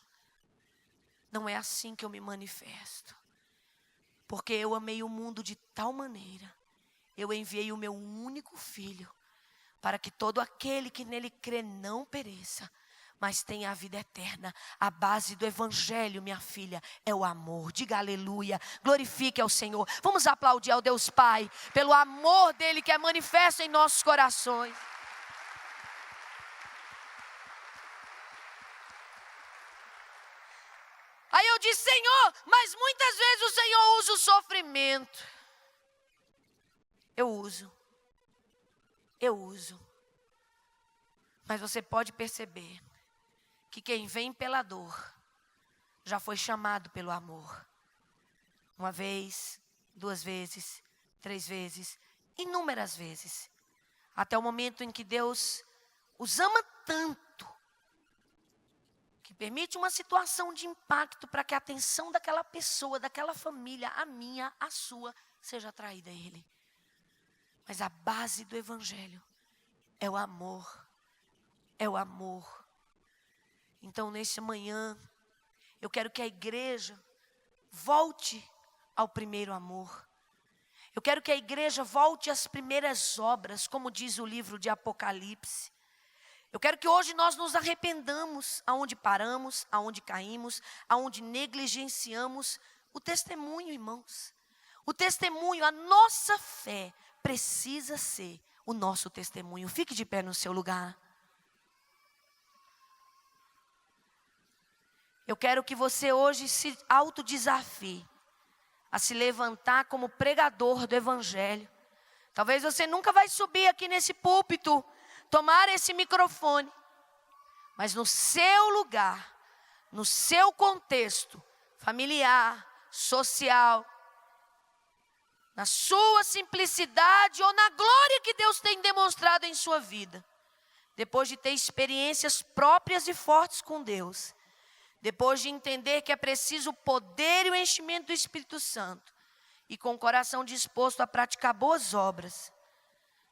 Não é assim que eu me manifesto. Porque eu amei o mundo de tal maneira, eu enviei o meu único filho, para que todo aquele que nele crê não pereça, mas tenha a vida eterna. A base do evangelho, minha filha, é o amor. Diga aleluia, glorifique ao Senhor. Vamos aplaudir ao Deus Pai, pelo amor dele que é manifesto em nossos corações. Aí eu disse: Senhor, mas muitas vezes o Senhor usa o sofrimento. Eu uso. Mas você pode perceber que quem vem pela dor já foi chamado pelo amor. Uma vez, 2 vezes, 3 vezes, inúmeras vezes. Até o momento em que Deus os ama tanto, que permite uma situação de impacto para que a atenção daquela pessoa, daquela família, a minha, a sua, seja atraída a Ele. Mas a base do evangelho é o amor. É o amor. Então, nessa manhã, eu quero que a igreja volte ao primeiro amor. Eu quero que a igreja volte às primeiras obras, como diz o livro de Apocalipse. Eu quero que hoje nós nos arrependamos aonde paramos, aonde caímos, aonde negligenciamos o testemunho, irmãos. O testemunho, a nossa fé precisa ser o nosso testemunho. Fique de pé no seu lugar. Eu quero que você hoje se autodesafie a se levantar como pregador do evangelho. Talvez você nunca vai subir aqui nesse púlpito, tomar esse microfone, mas no seu lugar, no seu contexto familiar, social, na sua simplicidade ou na glória que Deus tem demonstrado em sua vida, depois de ter experiências próprias e fortes com Deus, depois de entender que é preciso o poder e o enchimento do Espírito Santo, e com o coração disposto a praticar boas obras,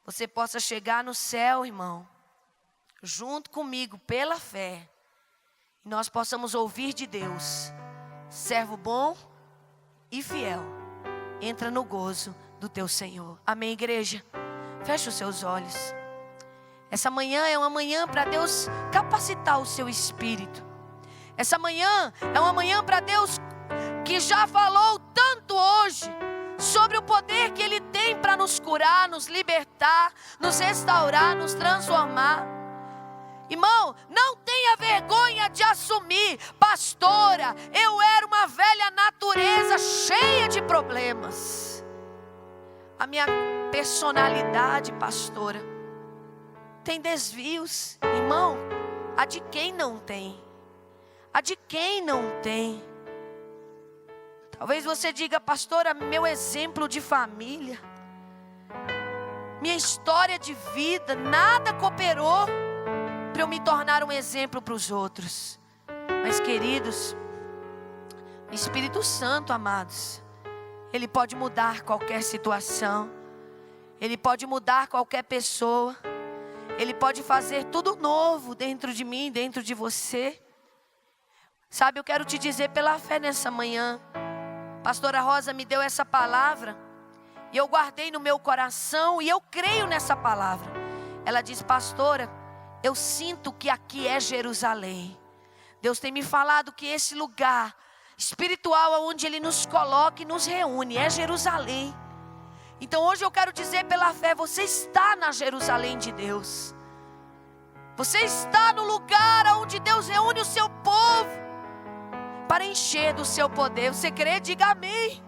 você possa chegar no céu, irmão, junto comigo, pela fé, e nós possamos ouvir de Deus: servo bom e fiel, entra no gozo do teu Senhor. Amém, igreja? Feche os seus olhos. Essa manhã é uma manhã para Deus capacitar o seu espírito. Essa manhã é uma manhã para Deus que já falou tanto hoje sobre o poder que Ele tem para nos curar, nos libertar, nos restaurar, nos transformar. Irmão, não tenha vergonha de assumir: pastora, eu era uma velha natureza cheia de problemas. A minha personalidade, pastora, tem desvios. Irmão, a de quem não tem? A de quem não tem? Talvez você diga: pastora, meu exemplo de família, minha história de vida, nada cooperou para eu me tornar um exemplo para os outros. Mas, queridos, o Espírito Santo, amados, Ele pode mudar qualquer situação, Ele pode mudar qualquer pessoa, Ele pode fazer tudo novo dentro de mim, dentro de você. Sabe, eu quero te dizer pela fé nessa manhã, pastora Rosa me deu essa palavra, e eu guardei no meu coração, e eu creio nessa palavra. Ela diz: pastora, eu sinto que aqui é Jerusalém. Deus tem me falado que esse lugar espiritual onde Ele nos coloca e nos reúne é Jerusalém. Então hoje eu quero dizer pela fé: você está na Jerusalém de Deus. Você está no lugar onde Deus reúne o seu povo para encher do seu poder. Você crê? Diga amém.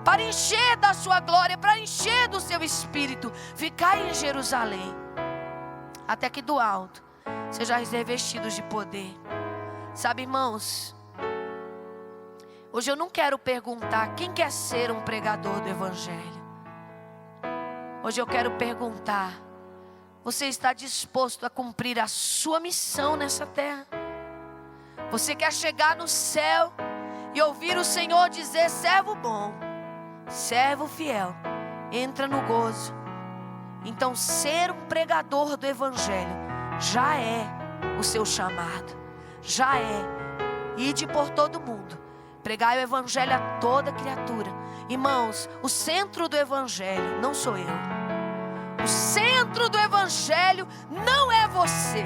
Para encher da sua glória, para encher do seu espírito. Ficai em Jerusalém, até que do alto sejais revestidos de poder. Sabe, irmãos, hoje eu não quero perguntar quem quer ser um pregador do evangelho. Hoje eu quero perguntar: Você está disposto a cumprir a sua missão nessa terra? Você quer chegar no céu e ouvir o Senhor dizer: servo bom, servo fiel, entra no gozo. Então ser um pregador do Evangelho já é o seu chamado, já é. Ide por todo mundo, pregai o Evangelho a toda criatura. Irmãos, o centro do Evangelho não sou eu. O centro do Evangelho não é você.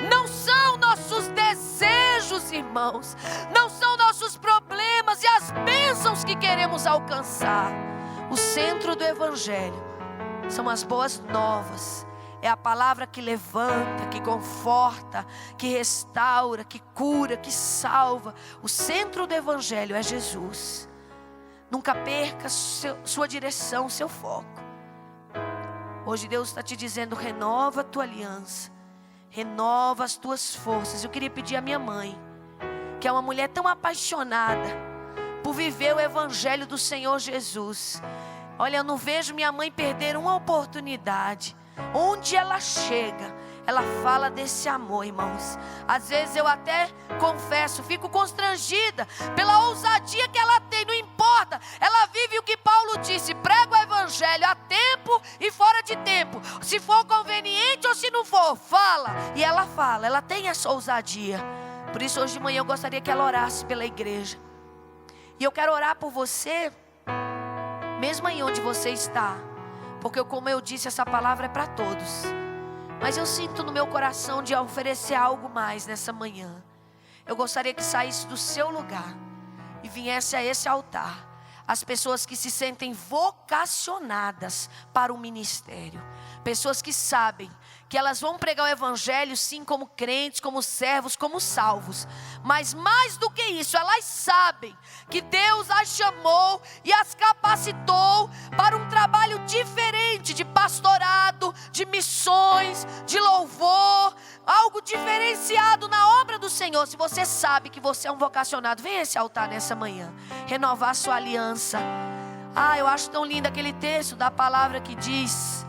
Não são nossos desejos, irmãos. Não são nossos problemas e as bênçãos que queremos alcançar. O centro do Evangelho são as boas novas. É a palavra que levanta, que conforta, que restaura, que cura, que salva. O centro do Evangelho é Jesus. Nunca perca sua direção, seu foco. Hoje Deus está te dizendo: renova a tua aliança, renova as tuas forças. Eu queria pedir à minha mãe, que é uma mulher tão apaixonada por viver o Evangelho do Senhor Jesus. Olha, eu não vejo minha mãe perder uma oportunidade. Onde ela chega, ela fala desse amor, irmãos. Às vezes eu até confesso, fico constrangida pela ousadia que ela tem. Não importa, ela vive o que Paulo disse: prega o Evangelho a tempo e fora de tempo. Se for conveniente ou se não for, fala. E ela fala, ela tem essa ousadia. Por isso hoje de manhã eu gostaria que ela orasse pela igreja. E eu quero orar por você, mesmo aí onde você está. Porque como eu disse, essa palavra é para todos. Mas eu sinto no meu coração de oferecer algo mais nessa manhã. Eu gostaria que saísse do seu lugar e viesse a esse altar as pessoas que se sentem vocacionadas para o ministério. Pessoas que sabem que elas vão pregar o Evangelho sim como crentes, como servos, como salvos. Mas mais do que isso, elas sabem que Deus as chamou e as capacitou para um trabalho diferente de pastorado, de missões, de louvor. Algo diferenciado na obra do Senhor. Se você sabe que você é um vocacionado, venha a esse altar nessa manhã, renovar sua aliança. Eu acho tão lindo aquele texto da palavra que diz: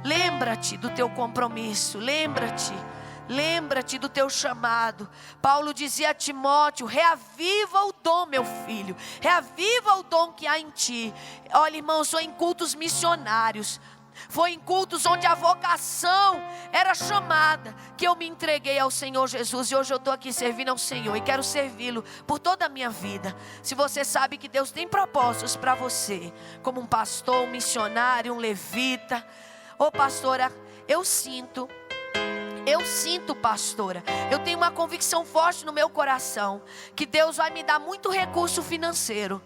lembra-te do teu compromisso, lembra-te do teu chamado. Paulo dizia a Timóteo: reaviva o dom, meu filho, reaviva o dom que há em ti. Olha, irmãos, sou em cultos missionários, foi em cultos onde a vocação era chamada, que eu me entreguei ao Senhor Jesus. E hoje eu estou aqui servindo ao Senhor e quero servi-lo por toda a minha vida. Se você sabe que Deus tem propósitos para você, como um pastor, um missionário, um levita. Pastora, eu sinto, pastora, eu tenho uma convicção forte no meu coração, que Deus vai me dar muito recurso financeiro.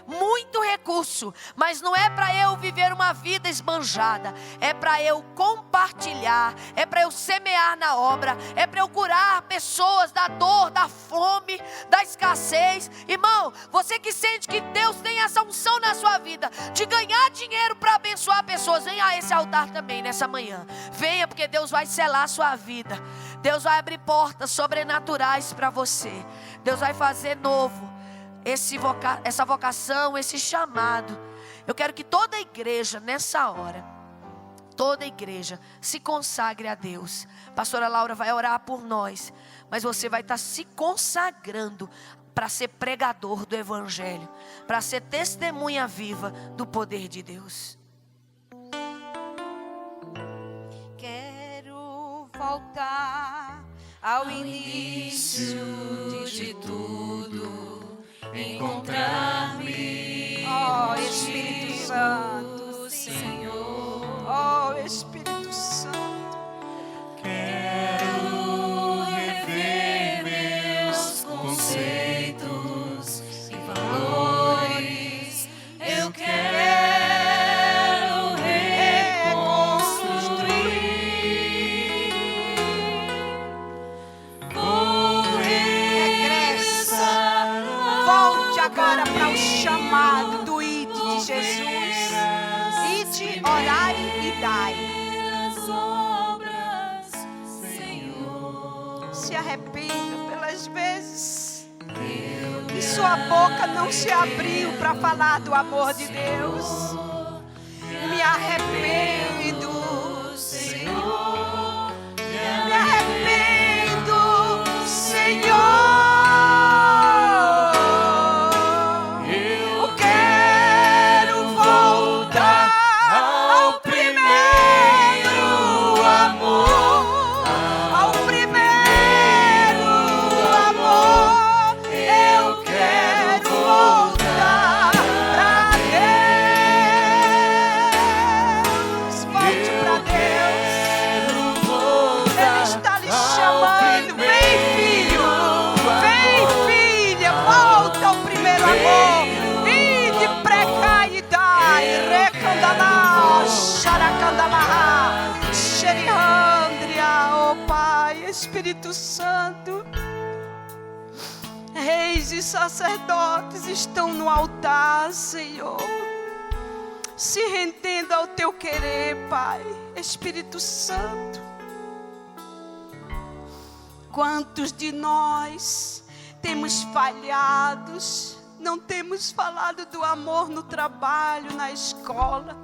Muito recurso, mas não é para eu viver uma vida esbanjada, é para eu compartilhar, é para eu semear na obra, é para eu curar pessoas da dor, da fome, da escassez. Irmão, você que sente que Deus tem essa unção na sua vida, de ganhar dinheiro para abençoar pessoas, venha a esse altar também nessa manhã. Venha, porque Deus vai selar a sua vida, Deus vai abrir portas sobrenaturais para você, Deus vai fazer novo essa vocação, esse chamado. Eu quero que toda a igreja nessa hora, toda a igreja se consagre a Deus. Pastora Laura vai orar por nós, mas você vai estar se consagrando para ser pregador do Evangelho, para ser testemunha viva do poder de Deus. Quero voltar ao início de tudo, encontrar-me, ó Espírito Santo, Senhor, ó Espírito Santo. Quero rever meus conceitos e valores. Eu quero reconstruir. Agora para o chamado do ID de Jesus. Ide, orai e dai. Se arrependa pelas vezes que sua boca não se abriu para falar do amor de Deus. Me arrependo, Senhor. Espírito Santo. Reis e sacerdotes estão no altar, Senhor, se rendendo ao teu querer, Pai. Espírito Santo, quantos de nós temos falhados, não temos falado do amor no trabalho, na escola,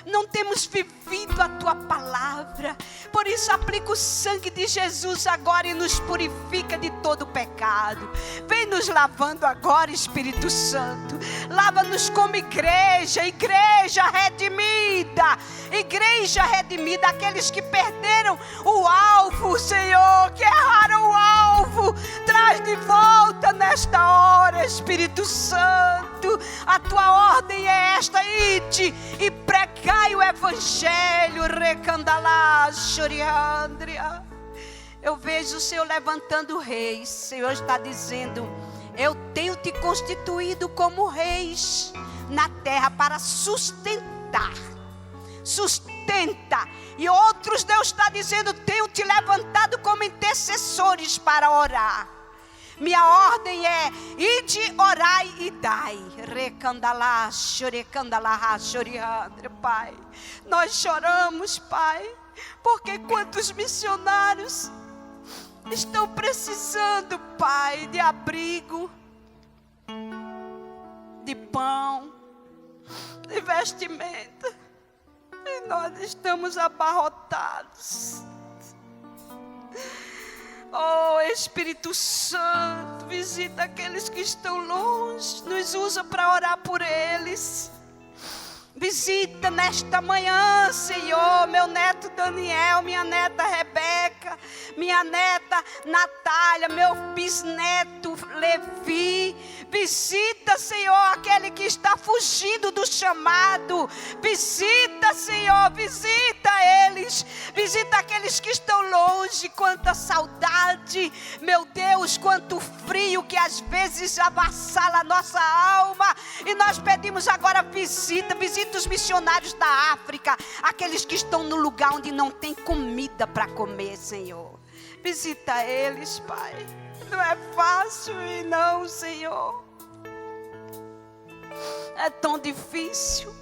não temos vivido a tua palavra. Por isso aplica o sangue de Jesus agora e nos purifica de todo pecado. Vem nos lavando agora, Espírito Santo. Lava-nos como igreja, igreja redimida, igreja redimida. Aqueles que perderam o alvo, Senhor, que erraram o alvo, traz de volta nesta hora, Espírito Santo. A tua ordem é esta: ide e pregai o evangelho. Recandalá, Choriandria. Eu vejo o Senhor levantando reis. O Senhor está dizendo: eu tenho te constituído como reis na terra para sustentar. Sustenta. E outros, Deus está dizendo: tenho te levantado como intercessores para orar. Minha ordem é: ide, orai e dai. Recandalá, chorecandalá, choriandre, Pai. Nós choramos, Pai, porque quantos missionários estão precisando, Pai, de abrigo, de pão, de vestimenta, e nós estamos abarrotados. Oh, Espírito Santo, visita aqueles que estão longe, nos usa para orar por eles. Visita nesta manhã, Senhor, meu neto Daniel, minha neta Rebeca, minha neta Natália, meu bisneto Levi. Visita, Senhor, aquele que está fugindo do chamado. Visita, Senhor, visita eles. Visita aqueles que estão longe. Quanta saudade, meu Deus, quanto frio que às vezes avassala a nossa alma. E nós pedimos agora visita os missionários da África, aqueles que estão no lugar onde não tem comida para comer, Senhor. Visita eles, Pai. Não é fácil e não, Senhor. É tão difícil.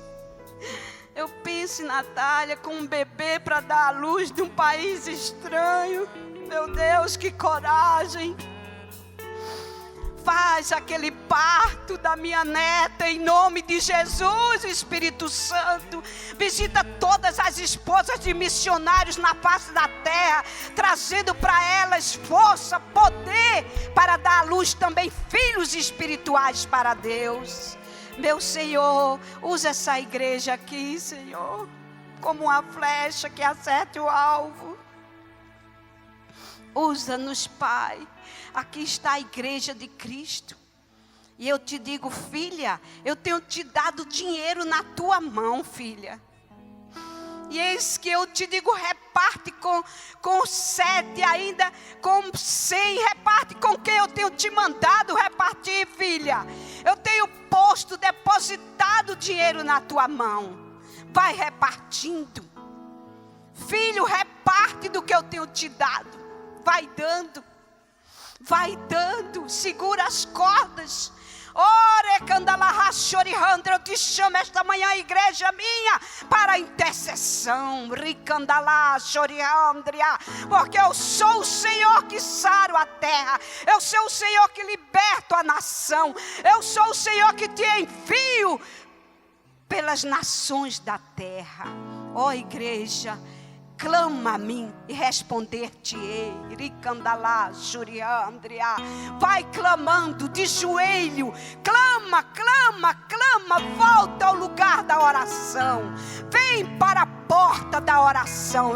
Eu penso em Natália com um bebê para dar à luz de um país estranho. Meu Deus, que coragem. Faz aquele parto da minha neta em nome de Jesus, Espírito Santo. Visita todas as esposas de missionários na face da terra, trazendo para elas força, poder para dar à luz também filhos espirituais para Deus. Meu Senhor, usa essa igreja aqui, Senhor, como uma flecha que acerte o alvo. Usa-nos, Pai. Aqui está a igreja de Cristo. E eu te digo, filha, eu tenho te dado dinheiro na tua mão, filha. E eis que eu te digo, reparte com 7, ainda com 100, reparte com quem eu tenho te mandado repartir, filha. Eu tenho depositado dinheiro na tua mão. Vai repartindo. Filho, reparte do que eu tenho te dado. Vai dando. Vai dando, segura as cordas. Eu te chamo esta manhã, igreja minha, para a intercessão. Porque eu sou o Senhor que saro a terra. Eu sou o Senhor que liberto a nação. Eu sou o Senhor que te envio pelas nações da terra. Ó igreja, clama a mim e responder-te-ei. Vai clamando de joelho. Clama, clama, clama. Volta ao lugar da oração. Vem para a porta da oração.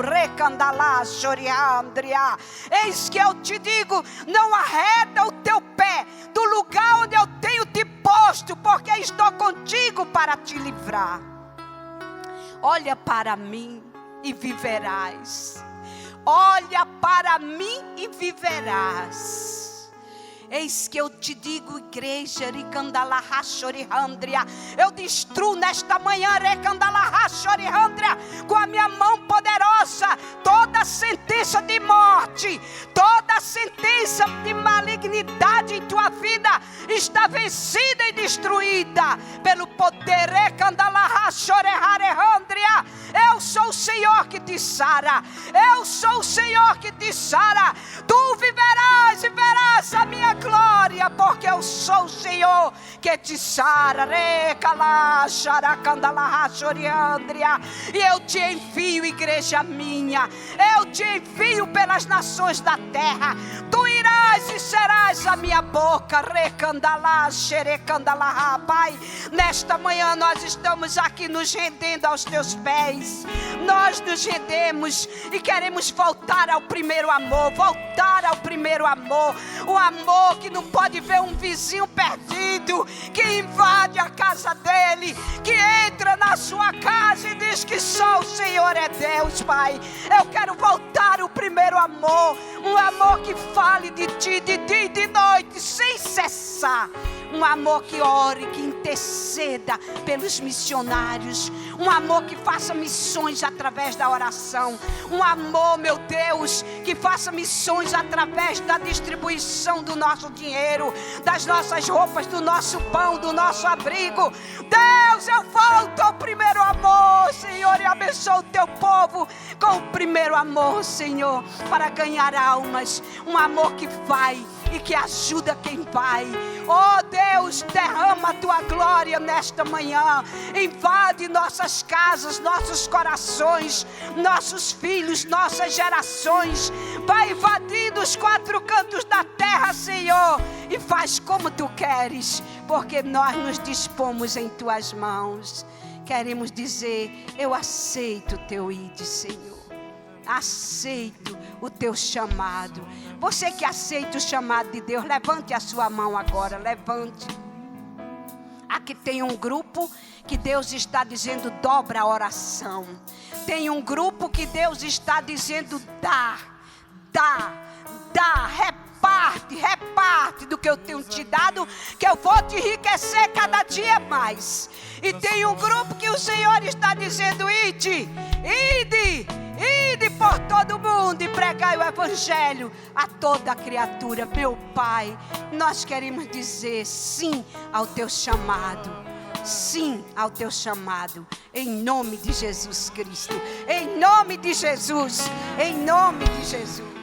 Eis que eu te digo, não arreda o teu pé do lugar onde eu tenho te posto, porque estou contigo para te livrar. Olha para mim e viverás. Olha para mim e viverás. Eis que eu te digo, igreja, eu destruo nesta manhã, com a minha mão poderosa, toda sentença de morte, toda sentença de malignidade em tua vida está vencida e destruída pelo poder. Eu sou o Senhor que te sara. Eu sou o Senhor que te sara. Tu viverás e verás a minha glória, porque eu sou o Senhor que te sara. E eu te envio, igreja minha. Eu te envio pelas nações da terra. Tu irás e serás a minha boca. Pai, nesta manhã nós estamos aqui nos rendendo aos teus pés. Nós nos rendemos e queremos voltar ao primeiro amor. Voltar ao primeiro amor. O amor que não pode ver um vizinho perdido, que invade a casa dele, que entra na sua casa e diz que só o Senhor é Deus, Pai. Eu quero voltar ao primeiro amor. Um amor que fale de ti, de dia e de noite, sem cessar. Um amor que ore, que interceda pelos missionários. Um amor que faça missões através da oração. Um amor, meu Deus, que faça missões através da distribuição do nosso dinheiro, das nossas roupas, do nosso pão, do nosso abrigo. Deus, eu volto ao primeiro amor, Senhor, e abençoo o teu povo com o primeiro amor, Senhor, para ganhar almas. Um amor que vai e que ajuda quem vai. Oh Deus, derrama a tua glória nesta manhã. Invade nossas casas, nossos corações, nossos filhos, nossas gerações. Vai invadindo os quatro cantos da terra, Senhor, e faz como tu queres, porque nós nos dispomos em tuas mãos. Queremos dizer: eu aceito o teu ide, Senhor. Aceito o teu chamado. Você que aceita o chamado de Deus, levante a sua mão agora, levante. Aqui tem um grupo que Deus está dizendo: dobra a oração. Tem um grupo que Deus está dizendo: dá, reparte do que eu tenho te dado, que eu vou te enriquecer cada dia mais. E tem um grupo que o Senhor está dizendo: ide por todo mundo e pregai o evangelho a toda criatura. Meu Pai, nós queremos dizer sim ao teu chamado. Sim ao teu chamado, em nome de Jesus Cristo. Em nome de Jesus. Em nome de Jesus.